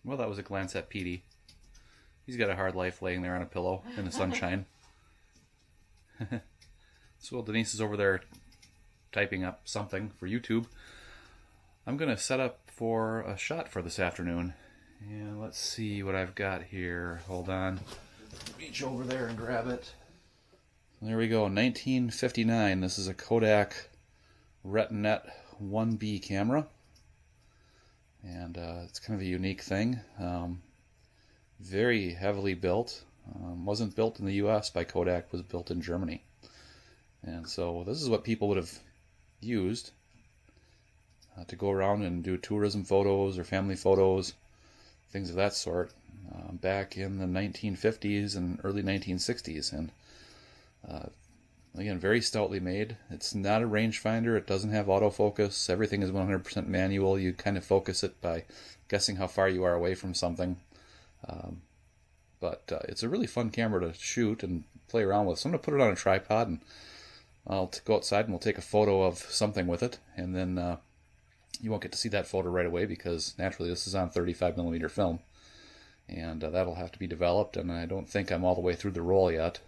Well, that was a glance at Petey. He's got a hard life laying there on a pillow in the sunshine. So while Denise is over there typing up something for YouTube, I'm going to set up for a shot for this afternoon. And let's see what I've got here. Hold on. Reach over there and grab it. There we go, 1959. This is a Kodak Retinette 1B camera. And it's kind of a unique thing. Very heavily built. Wasn't built in the US by Kodak, was built in Germany. And so this is what people would have used to go around and do tourism photos or family photos, things of that sort, back in the 1950s and early 1960s. And again, very stoutly made. It's not a rangefinder. It doesn't have autofocus. Everything is 100% manual. You kind of focus it by guessing how far you are away from something. But it's a really fun camera to shoot and play around with. So I'm going to put it on a tripod, and I'll go outside and we'll take a photo of something with it. And then you won't get to see that photo right away because naturally this is on 35mm film. And that'll have to be developed, and I don't think I'm all the way through the roll yet.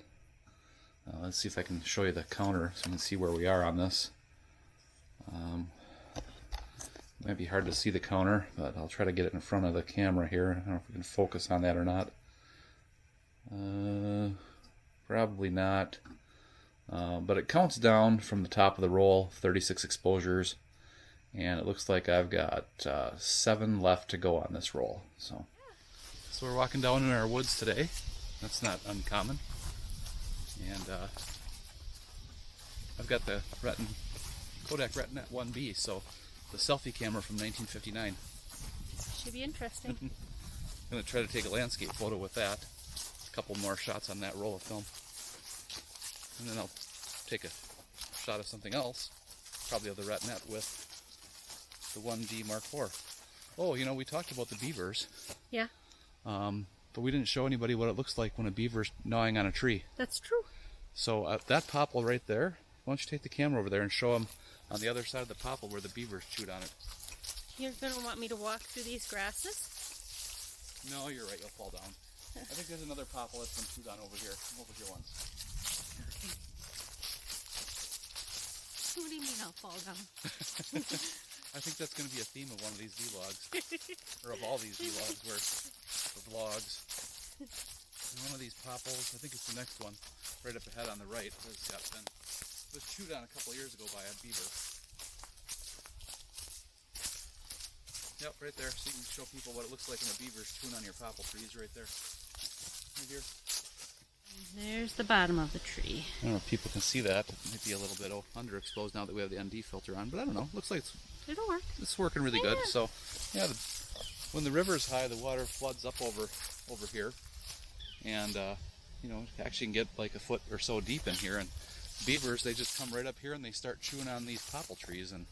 Let's see if I can show you the counter so you can see where we are on this. Might be hard to see the counter, but I'll try to get it in front of the camera here. I don't know if we can focus on that or not. Probably not. But it counts down from the top of the roll, 36 exposures, and it looks like I've got 7 left to go on this roll. So we're walking down in our woods today. That's not uncommon. And I've got the Kodak Retinette 1B, so the selfie camera from 1959. Should be interesting. I'm going to try to take a landscape photo with that. A couple more shots on that roll of film. And then I'll take a shot of something else, probably of the Retinette with the 1D Mark IV. Oh, you know, we talked about the beavers. Yeah. But we didn't show anybody what it looks like when a beaver's gnawing on a tree. That's true. So that popple right there, why don't you take the camera over there and show them on the other side of the popple where the beavers chewed on it. You're going to want me to walk through these grasses? No, you're right, you'll fall down. I think there's another popple that's been chewed on over here. Come over here once. Okay. What do you mean I'll fall down? I think that's going to be a theme of one of these vlogs, or of all these vlogs, where the vlogs. And one of these popples, I think it's the next one, right up ahead on the right, was chewed on a couple years ago by a beaver. Yep, right there. So you can show people what it looks like when a beaver's chewing on your popple trees right there. Right here. There's the bottom of the tree. I don't know if people can see that. It might be a little bit underexposed now that we have the ND filter on, but I don't know. Looks like It'll work. it's working really good. So, yeah, when the river's high, the water floods up over here, and you know, it actually can get like a foot or so deep in here. And beavers, they just come right up here and they start chewing on these popple trees, and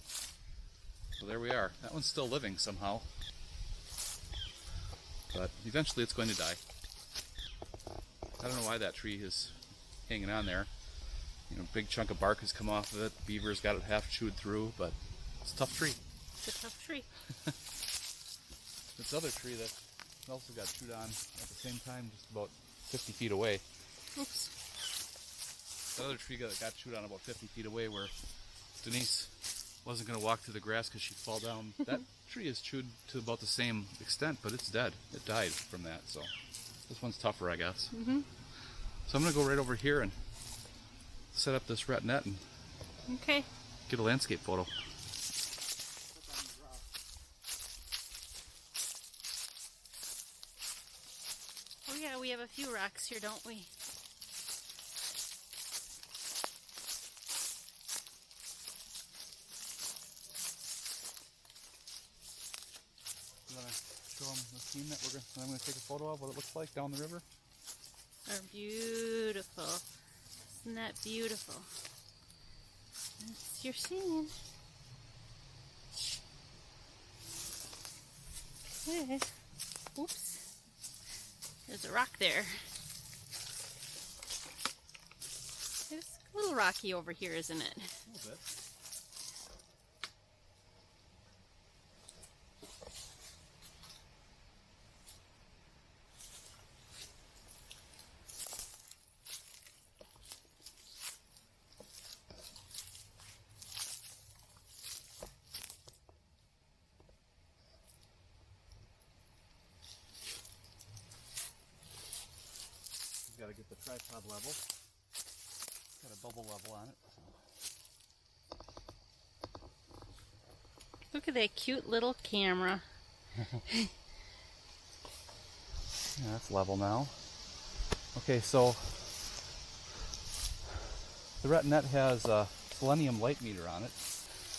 so there we are. That one's still living somehow, but eventually it's going to die. I don't know why that tree is hanging on there. You know, big chunk of bark has come off of it. Beaver's got it half chewed through, but it's a tough tree. It's a tough tree. This other tree that also got chewed on at the same time, just about 50 feet away. Oops. The other tree got chewed on about 50 feet away, where Denise wasn't going to walk through the grass because she'd fall down. That tree is chewed to about the same extent, but it's dead. It died from that, so this one's tougher, I guess. Mm-hmm. So I'm going to go right over here and set up this retinette and Okay. get a landscape photo. Oh yeah, we have a few rocks here, don't we? You want to show them the scene that I'm going to take a photo of, what it looks like down the river? They're beautiful. Isn't that beautiful? That's your scene. Okay. Oops. There's a rock there. It's a little rocky over here, isn't it? A little bit. to get the tripod level. Got a bubble level on it. Look at that cute little camera. Yeah, that's level now. Okay, so the Retinette has a selenium light meter on it.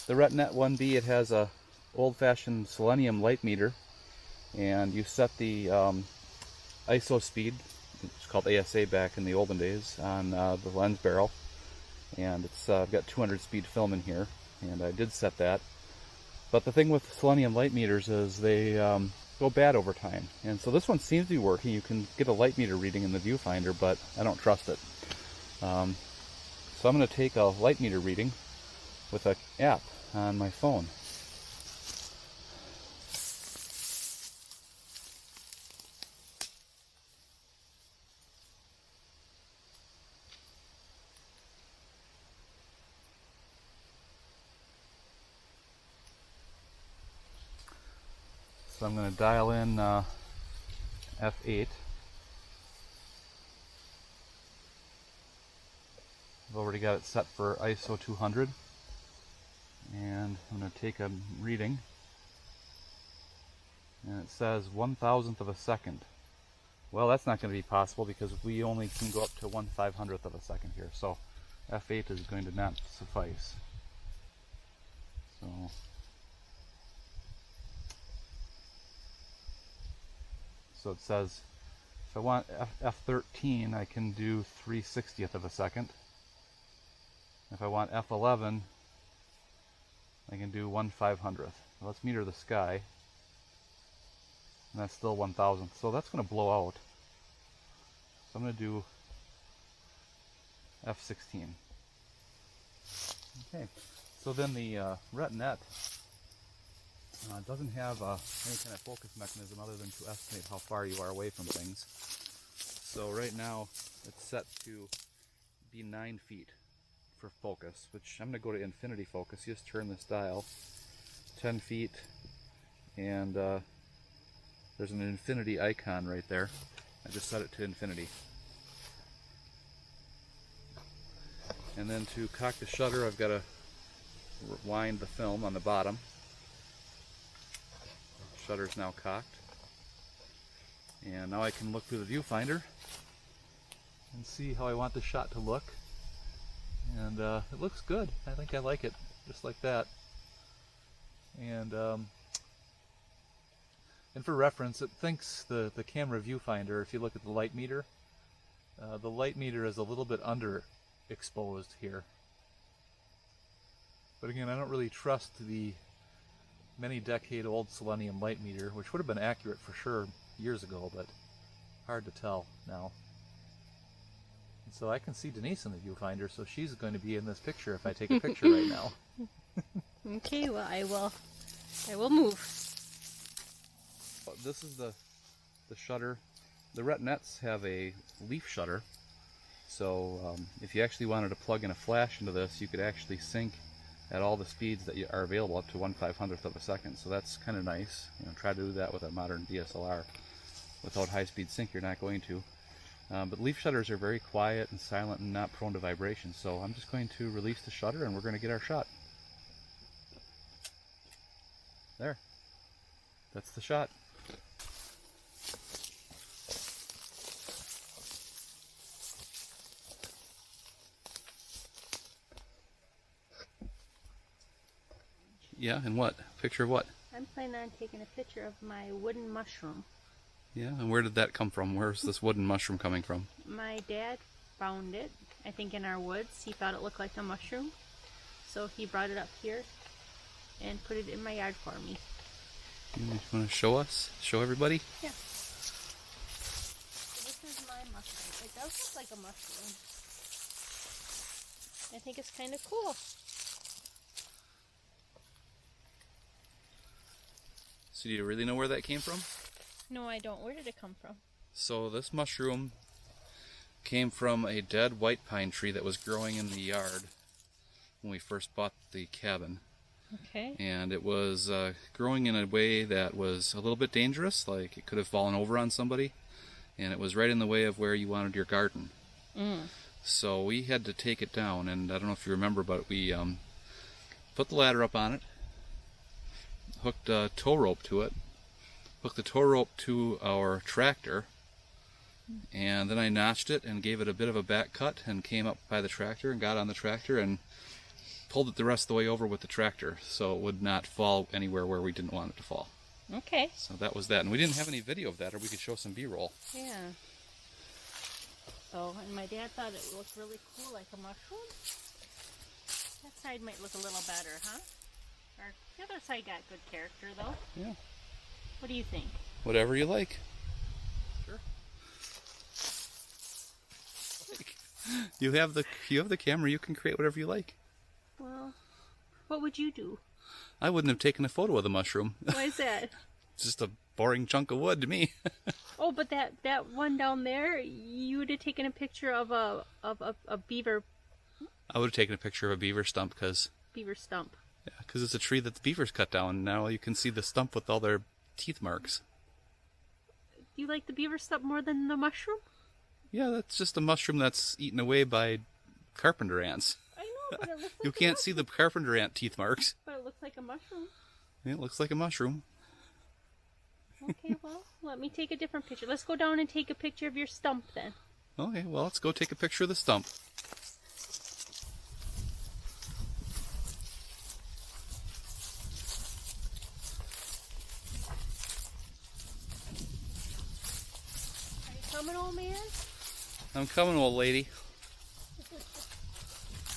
The Retinette 1B, it has a old-fashioned selenium light meter, and you set the ISO speed, it's called ASA back in the olden days, on the lens barrel, and it's got 200 speed film in here, and I did set that. But the thing with selenium light meters is they go bad over time, and so this one seems to be working. You can get a light meter reading in the viewfinder, but I don't trust it. So I'm going to take a light meter reading with an app on my phone. So I'm going to dial in F8. I've already got it set for ISO 200, and I'm going to take a reading, and it says 1,000th of a second. Well, that's not going to be possible because we only can go up to 1/500th of a second here, so F8 is going to not suffice. So it says if I want F13, I can do 3/60th of a second. If I want F11, I can do 1/500th. Let's meter the sky, and that's still 1,000th. So that's going to blow out. So I'm going to do F16. Okay. So then the Retinette doesn't have any kind of focus mechanism other than to estimate how far you are away from things. So right now it's set to be 9 feet for focus, which I'm going to go to infinity focus. You just turn this dial 10 feet, and there's an infinity icon right there. I just set it to infinity. And then to cock the shutter, I've got to wind the film on the bottom. Shutter's now cocked, and now I can look through the viewfinder and see how I want the shot to look, and it looks good. I think I like it just like that. And for reference, it thinks the camera viewfinder, if you look at the light meter is a little bit underexposed here. But again, I don't really trust the many decade old selenium light meter, which would have been accurate for sure years ago, but hard to tell now. And so I can see Denise in the viewfinder, so she's going to be in this picture if I take a picture right now. Okay, well I will move. This is the shutter. The Retinettes have a leaf shutter, so if you actually wanted to plug in a flash into this, you could actually sync at all the speeds that are available up to 1/500th of a second. So that's kind of nice. You know, try to do that with a modern DSLR. Without high-speed sync, you're not going to. But leaf shutters are very quiet and silent and not prone to vibration. So I'm just going to release the shutter and we're going to get our shot. There. That's the shot. Yeah, and what? Picture of what? I'm planning on taking a picture of my wooden mushroom. Yeah, and where did that come from? Where's this wooden mushroom coming from? My dad found it, I think in our woods. He thought it looked like a mushroom, so he brought it up here and put it in my yard for me. You want to show us? Show everybody? Yeah. So this is my mushroom. It does look like a mushroom. I think it's kind of cool. So do you really know where that came from? No, I don't. Where did it come from? So this mushroom came from a dead white pine tree that was growing in the yard when we first bought the cabin. Okay. And it was growing in a way that was a little bit dangerous, like it could have fallen over on somebody. and it was right in the way of where you wanted your garden. Mm. So we had to take it down, and I don't know if you remember, but we put the ladder up on it, hooked a tow rope to it, hooked the tow rope to our tractor, and then I notched it and gave it a bit of a back cut and came up by the tractor and got on the tractor and pulled it the rest of the way over with the tractor so it would not fall anywhere where we didn't want it to fall. Okay. So that was that, and we didn't have any video of that, or we could show some B-roll. Yeah. So, and my dad thought it looked really cool, like a mushroom. That side might look a little better, huh? Or the other side got good character, though. Yeah. What do you think? Whatever you like. Sure. You have the camera. You can create whatever you like. Well, what would you do? I wouldn't have taken a photo of the mushroom. Why is that? It's just a boring chunk of wood to me. Oh, but that one down there, you would have taken a picture of a beaver. I would have taken a picture of a beaver stump because Stump. yeah, because it's a tree that the beavers cut down. And now you can see the stump with all their teeth marks. You like the beaver stump more than the mushroom? Yeah, that's just a mushroom that's eaten away by carpenter ants. I know, but it looks like You can't see the carpenter ant teeth marks. But it looks like a mushroom. Yeah, it looks like a mushroom. Okay, well, let me take a different picture. Let's go down and take a picture of your stump then. Okay, well, let's go take a picture of the stump. Are you coming, old man? I'm coming, old lady.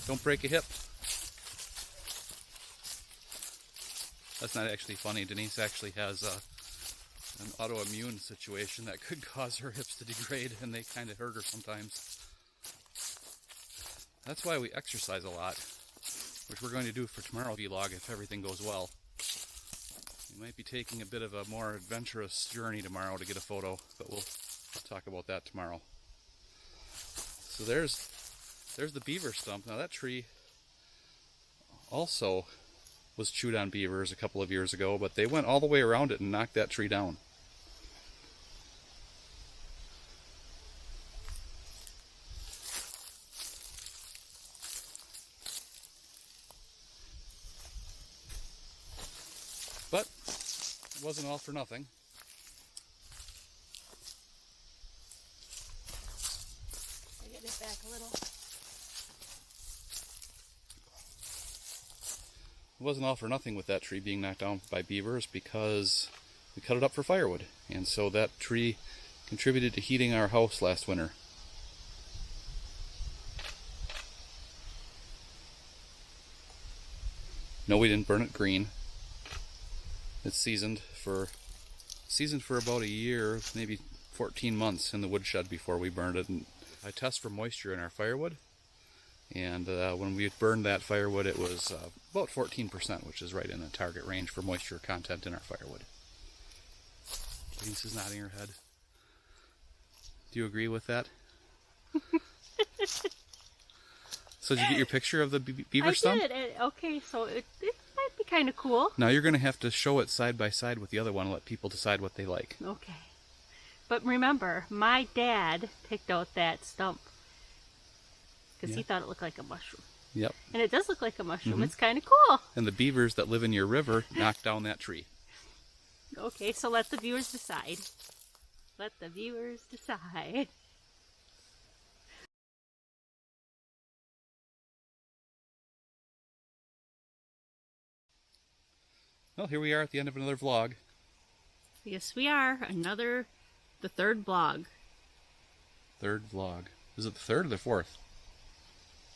Don't break a hip. That's not actually funny. Denise actually has an autoimmune situation that could cause her hips to degrade, and they kind of hurt her sometimes. That's why we exercise a lot, which we're going to do for tomorrow's vlog if everything goes well. We might be taking a bit of a more adventurous journey tomorrow to get a photo, but we'll talk about that tomorrow. So there's the beaver stump. Now that tree also was chewed on beavers a couple of years ago, but they went all the way around it and knocked that tree down. But it wasn't all for nothing. I get it back a little. It wasn't all for nothing with that tree being knocked down by beavers, because we cut it up for firewood, and so that tree contributed to heating our house last winter. No, we didn't burn it green. It's seasoned for about a year, maybe 14 months in the woodshed before we burned it. And I test for moisture in our firewood, and when we burned that firewood, it was about 14%, which is right in the target range for moisture content in our firewood. Denise is nodding her head. Do you agree with that? So did you get your picture of the beaver stump? I did. Okay, so it might be kind of cool. Now you're going to have to show it side by side with the other one and let people decide what they like. Okay. But remember, my dad picked out that stump because he thought it looked like a mushroom. Yep. And it does look like a mushroom. Mm-hmm. It's kind of cool. And the beavers that live in your river knocked down that tree. Okay, so let the viewers decide. Let the viewers decide. Well, here we are at the end of another vlog. Yes, we are. The third vlog. Third vlog. Is it the third or the fourth?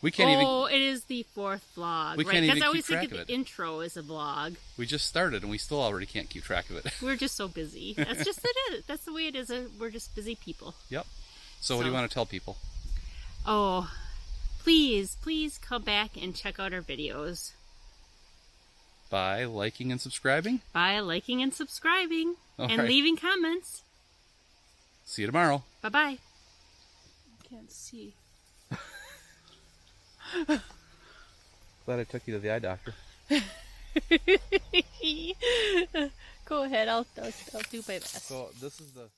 We can't even... Oh, it is the fourth vlog. We can't even Because I always keep think track of of the it. intro as a vlog. We just started and we still already can't keep track of it. We're just so busy. That's just it. That's the way it is. We're just busy people. Yep. So what do you want to tell people? Oh, please come back and check out our videos. By liking and subscribing? By liking and subscribing. All and right. leaving comments. See you tomorrow. Bye-bye. I can't see. Glad I took you to the eye doctor. Go ahead. I'll do my best. So this is the...